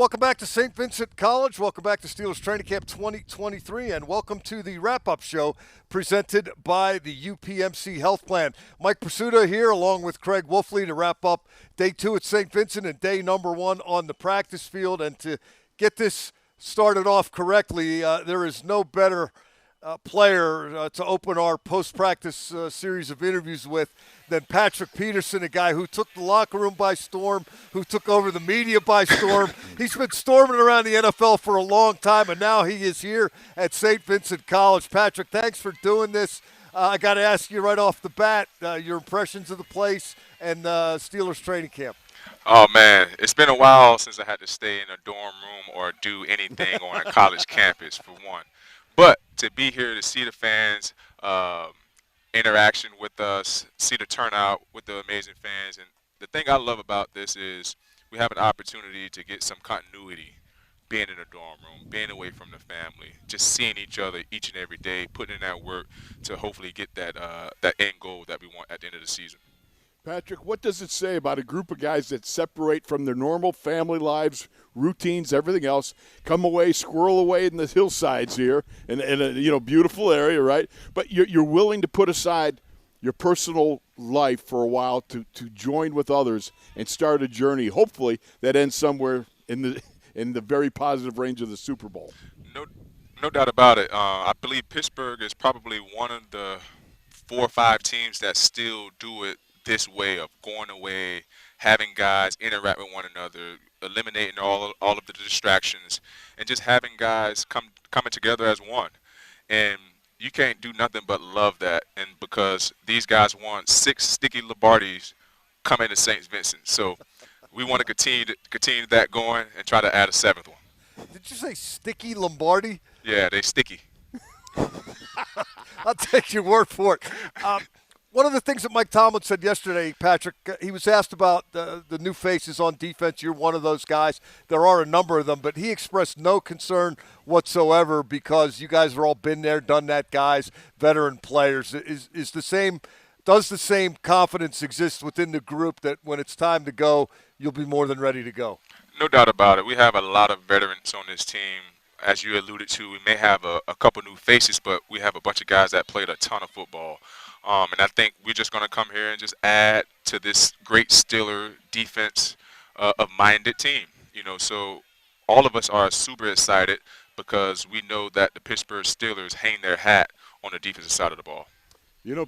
Welcome back to St. Vincent College. Welcome back to Steelers Training Camp 2023, and welcome to the wrap-up show presented by the UPMC Health Plan. Mike Prisuta here, along with Craig Wolfley, to wrap up day 2 at St. Vincent and day number 1 on the practice field. And to get this started off correctly, there is no better player to open our post-practice series of interviews with than Patrick Peterson, a guy who took the locker room by storm, who took over the media by storm. He's been storming around the NFL for a long time, and now he is here at St. Vincent College. Patrick, thanks for doing this. I got to ask you right off the bat, your impressions of the place and Steelers training camp. Oh, man, it's been a while since I had to stay in a dorm room or do anything on a college campus, for one. But to be here to see the fans, interaction with us, see the turnout with the amazing fans. And the thing I love about this is we have an opportunity to get some continuity, being in a dorm room, being away from the family, just seeing each other each and every day, putting in that work to hopefully get that end goal that we want at the end of the season. Patrick, what does it say about a group of guys that separate from their normal family lives, routines, everything else, come away, squirrel away in the hillsides here in a beautiful area, right? But you're willing to put aside your personal life for a while to join with others and start a journey, hopefully, that ends somewhere in the very positive range of the Super Bowl. No doubt about it. I believe Pittsburgh is probably one of the 4 or 5 teams that still do it this way of going away, having guys interact with one another, eliminating all of the distractions, and just having guys coming together as one. And you can't do nothing but love that. And because these guys won 6 sticky Lombardis coming to St. Vincent, so we want to continue that going and try to add a 7th one. Did you say sticky Lombardi? Yeah, they sticky. I'll take your word for it. One of the things that Mike Tomlin said yesterday, Patrick, he was asked about the new faces on defense. You're one of those guys. There are a number of them, but he expressed no concern whatsoever because you guys have all been there, done that, guys, veteran players. Does the same confidence exist within the group that when it's time to go, you'll be more than ready to go? No doubt about it. We have a lot of veterans on this team. As you alluded to, we may have a couple new faces, but we have a bunch of guys that played a ton of football. And I think we're just going to come here and just add to this great Steeler defense of minded team. So all of us are super excited because we know that the Pittsburgh Steelers hang their hat on the defensive side of the ball.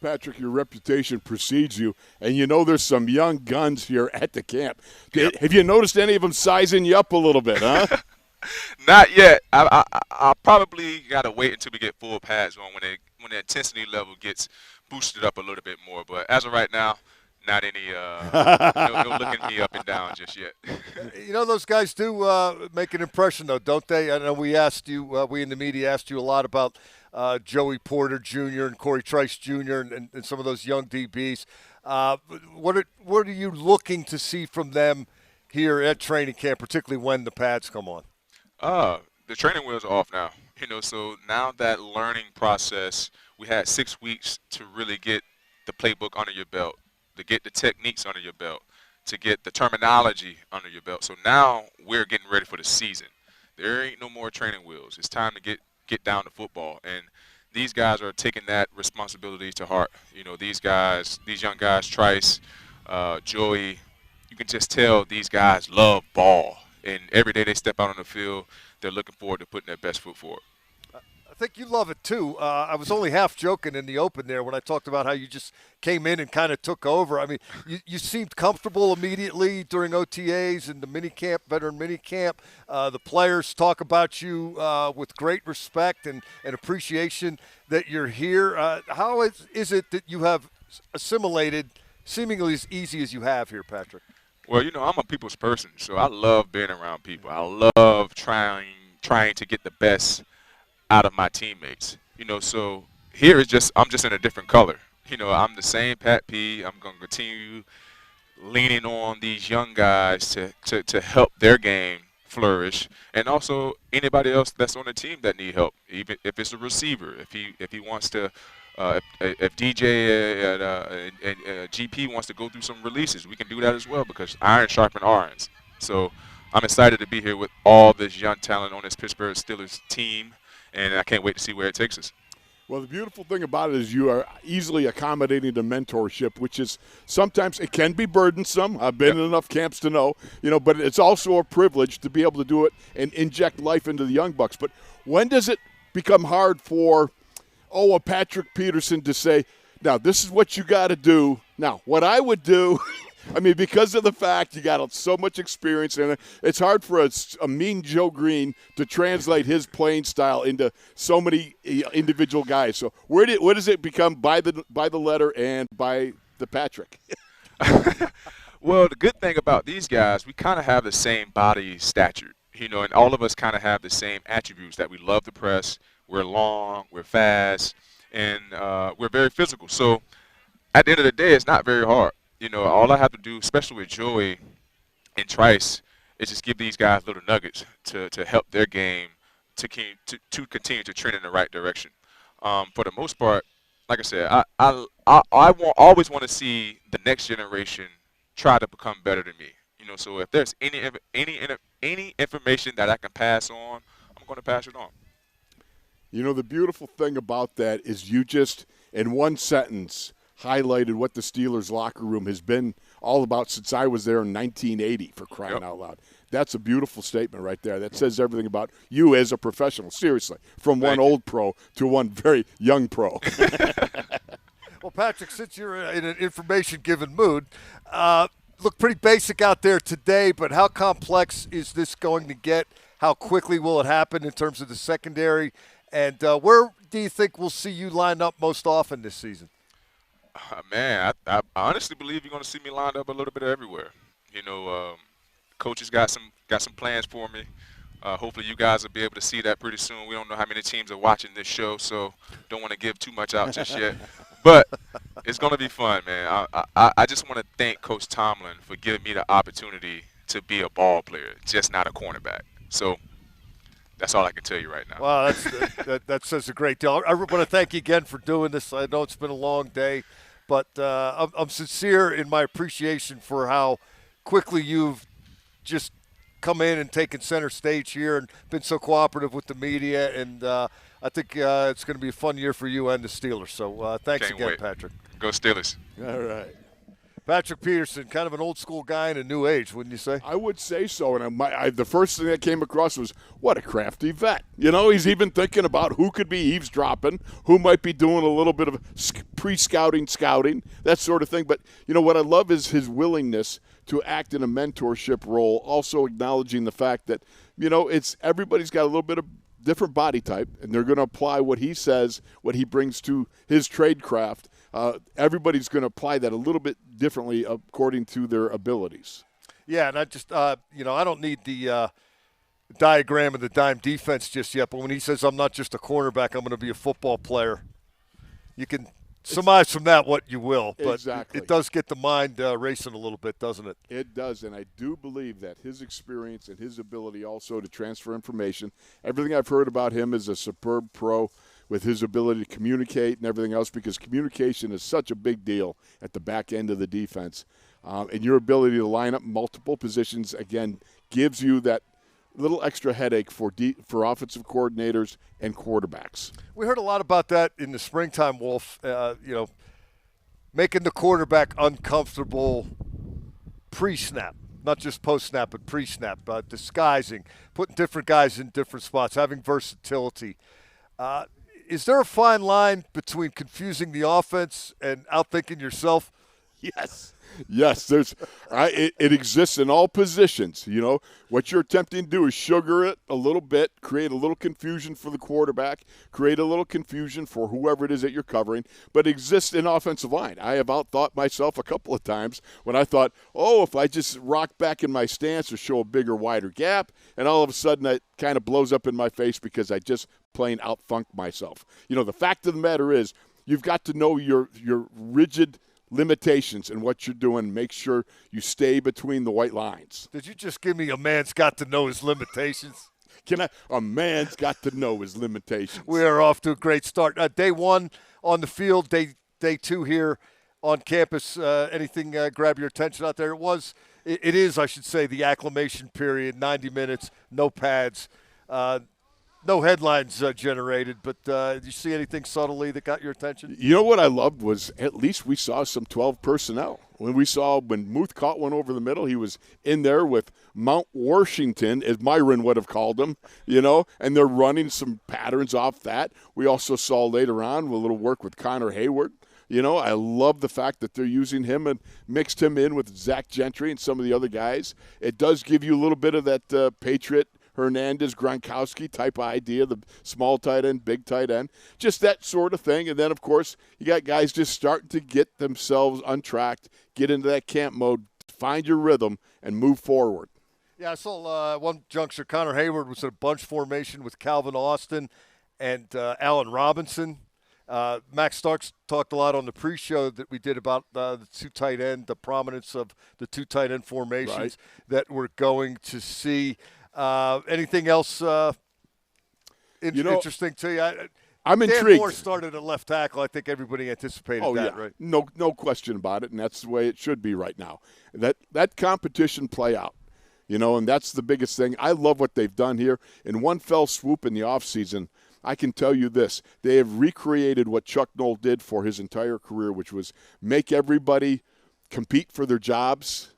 Patrick, your reputation precedes you, and there's some young guns here at the camp. Yep. Have you noticed any of them sizing you up a little bit, huh? Not yet. I probably got to wait until we get full pads on when the intensity level gets boosted up a little bit more. But as of right now, not any no looking me up and down just yet. Those guys do make an impression, though, don't they? I know we in the media asked you a lot about Joey Porter Jr. and Corey Trice Jr. and some of those young DBs. What are you looking to see from them here at training camp, particularly when the pads come on? The training wheels are off now. So now that learning process, we had 6 weeks to really get the playbook under your belt, to get the techniques under your belt, to get the terminology under your belt. So now we're getting ready for the season. There ain't no more training wheels. It's time to get down to football. And these guys are taking that responsibility to heart. These young guys, Trice, Joey, you can just tell these guys love ball. And every day they step out on the field, they're looking forward to putting their best foot forward. I think you love it, too. I was only half joking in the open there when I talked about how you just came in and kind of took over. I mean, you seemed comfortable immediately during OTAs and the veteran minicamp. The players talk about you with great respect and appreciation that you're here. How is it that you have assimilated seemingly as easy as you have here, Patrick? Well, I'm a people's person, so I love being around people. I love trying to get the best out of my teammates. So here I'm just in a different color. I'm the same Pat P. I'm going to continue leaning on these young guys to help their game flourish, and also anybody else that's on the team that need help, even if it's a receiver, if he wants to. If DJ and GP wants to go through some releases, we can do that as well because iron sharpen irons. So I'm excited to be here with all this young talent on this Pittsburgh Steelers team, and I can't wait to see where it takes us. Well, the beautiful thing about it is you are easily accommodating to mentorship, which is sometimes it can be burdensome. I've been in enough camps to know, but it's also a privilege to be able to do it and inject life into the young bucks. But when does it become hard for, a Patrick Peterson to say, now this is what you got to do. Now, what I would do because of the fact you got so much experience in it, it's hard for a mean Joe Green to translate his playing style into so many individual guys. So what does it become by the letter and by the Patrick? Well, the good thing about these guys, we kind of have the same body stature, and all of us kind of have the same attributes that we love to press. We're long, we're fast, and we're very physical. So at the end of the day, it's not very hard. All I have to do, especially with Joey and Trice, is just give these guys little nuggets to help their game to continue to trend in the right direction. For the most part, like I said, I always want to see the next generation try to become better than me. So if there's any information that I can pass on, I'm going to pass it on. The beautiful thing about that is you just, in one sentence, highlighted what the Steelers locker room has been all about since I was there in 1980, for crying out loud. That's a beautiful statement right there. That says everything about you as a professional, seriously, from one old pro to one very young pro. Well, Patrick, since you're in an information-given mood, look pretty basic out there today, but how complex is this going to get? How quickly will it happen in terms of the secondary? And where do you think we'll see you line up most often this season? Man, I honestly believe you're going to see me lined up a little bit everywhere. Coaches got some plans for me. Hopefully you guys will be able to see that pretty soon. We don't know how many teams are watching this show, so don't want to give too much out just yet. But it's going to be fun, man. I just want to thank Coach Tomlin for giving me the opportunity to be a ball player, just not a cornerback. So that's all I can tell you right now. Wow, that says a great deal. I want to thank you again for doing this. I know it's been a long day, but I'm sincere in my appreciation for how quickly you've just come in and taken center stage here and been so cooperative with the media. And I think it's going to be a fun year for you and the Steelers. So thanks Can't again, wait. Patrick. Go Steelers. All right. Patrick Peterson, kind of an old school guy in a new age, wouldn't you say? I would say so. And the first thing that came across was, what a crafty vet. He's even thinking about who could be eavesdropping, who might be doing a little bit of pre-scouting, that sort of thing. But, what I love is his willingness to act in a mentorship role, also acknowledging the fact that, it's everybody's got a little bit of different body type, and they're going to apply what he says, what he brings to his trade craft. Everybody's going to apply that a little bit differently according to their abilities. Yeah, and I just, I don't need the diagram of the dime defense just yet, but when he says I'm not just a cornerback, I'm going to be a football player, you can surmise from that what you will. But exactly. it does get the mind racing a little bit, doesn't it? It does, and I do believe that his experience and his ability also to transfer information, everything I've heard about him is a superb pro with his ability to communicate and everything else, because communication is such a big deal at the back end of the defense. And your ability to line up multiple positions, again, gives you that little extra headache for offensive coordinators and quarterbacks. We heard a lot about that in the springtime, Wolf, making the quarterback uncomfortable pre-snap, not just post-snap, but pre-snap, disguising, putting different guys in different spots, having versatility. Is there a fine line between confusing the offense and outthinking yourself? Yes. It exists in all positions. What you're attempting to do is sugar it a little bit, create a little confusion for the quarterback, create a little confusion for whoever it is that you're covering, but it exists in offensive line. I have outthought myself a couple of times when I thought, if I just rock back in my stance or show a bigger, wider gap, and all of a sudden it kind of blows up in my face because I just plain outfunked myself. The fact of the matter is you've got to know your rigid limitations in what you're doing. Make sure you stay between the white lines. Did you just give me a man's got to know his limitations? A man's got to know his limitations. We are off to a great start. Day one on the field, day two here on campus? Anything grab your attention out there? It is, I should say, the acclimation period, 90 minutes, no pads, no headlines generated. But did you see anything subtly that got your attention? You know what I loved was at least we saw some 12 personnel. When Muth caught one over the middle, he was in there with Mount Washington, as Myron would have called him, and they're running some patterns off that. We also saw later on a little work with Connor Hayward. I love the fact that they're using him and mixed him in with Zach Gentry and some of the other guys. It does give you a little bit of that Patriot Hernandez, Gronkowski type of idea, the small tight end, big tight end, just that sort of thing. And then, of course, you got guys just starting to get themselves untracked, get into that camp mode, find your rhythm, and move forward. Yeah, I saw one juncture. Connor Hayward was in a bunch formation with Calvin Austin and Allen Robinson. Max Starks talked a lot on the pre-show that we did about the two tight end, the prominence of the two tight end formations that we're going to see. Anything else interesting to you? I'm Dan intrigued. Moore started at left tackle. I think everybody anticipated that, right? No question about it, and that's the way it should be right now. That competition play out, and that's the biggest thing. I love what they've done here. In one fell swoop in the offseason, I can tell you this. They have recreated what Chuck Noll did for his entire career, which was make everybody compete for their jobs,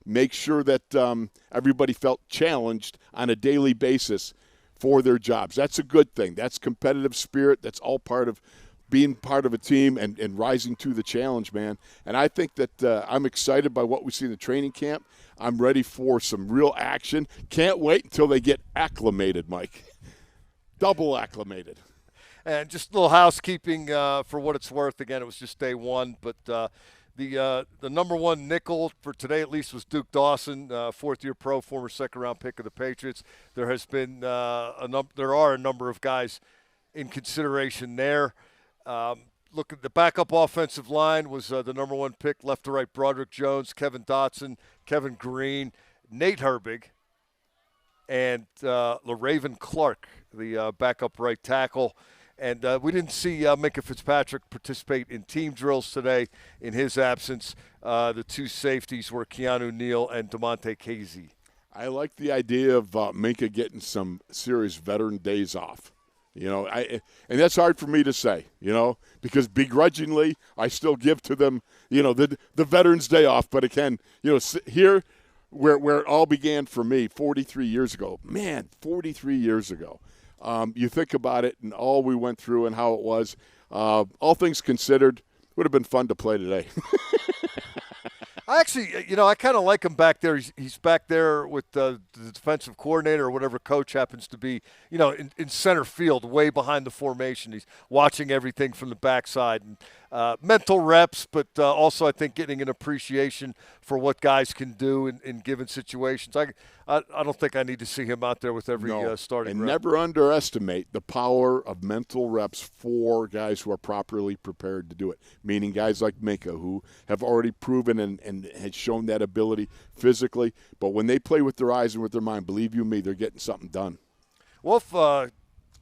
make sure that everybody felt challenged on a daily basis for their jobs. That's a good thing. That's competitive spirit. That's all part of being part of a team and rising to the challenge, man. And I think that I'm excited by what we see in the training camp. I'm ready for some real action. Can't wait until they get acclimated, Mike. Double acclimated. And just a little housekeeping for what it's worth. Again, it was just day one, but the number one nickel for today at least was Duke Dawson, fourth-year pro, former second-round pick of the Patriots. There has been there are a number of guys in consideration there. Look at the backup offensive line was the number one pick, left to right, Broderick Jones, Kevin Dotson, Kevin Green, Nate Herbig, and LaRaven Clark, the backup right tackle. And we didn't see Minkah Fitzpatrick participate in team drills today in his absence. The two safeties were Keanu Neal and DeMonte Casey. I like the idea of Minkah getting some serious veteran days off. And that's hard for me to say, because begrudgingly I still give to them, the Veterans Day off. But again, here where it all began for me 43 years ago. Man, 43 years ago. You think about it and all we went through and how it was. All things considered, would have been fun to play today. I actually, I kind of like him back there. He's back there with the defensive coordinator or whatever coach happens to be, in center field, way behind the formation. He's watching everything from the backside. And mental reps, but also I think getting an appreciation for what guys can do in given situations. I don't think I need to see him out there with every starting and rep. Never underestimate the power of mental reps for guys who are properly prepared to do it, meaning guys like Minkah who have already proven and had shown that ability physically. But when they play with their eyes and with their mind, believe you me, they're getting something done. Wolf,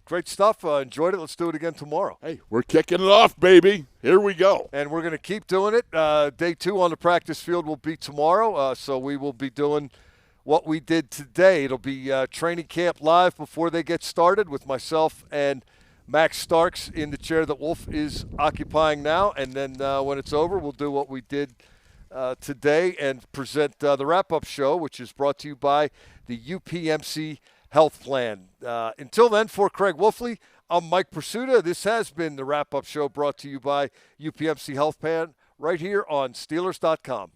great stuff. Enjoyed it. Let's do it again tomorrow. Hey, we're kicking it off, baby. Here we go. And we're going to keep doing it. Day 2 on the practice field will be tomorrow, so we will be doing what we did today. It'll be training camp live before they get started with myself and Max Starks in the chair that Wolf is occupying now. And then when it's over, we'll do what we did today and present the wrap-up show, which is brought to you by the UPMC Health Plan. Until then, for Craig Wolfley, I'm Mike Prisuta. This has been the wrap-up show brought to you by UPMC Health Plan right here on Steelers.com.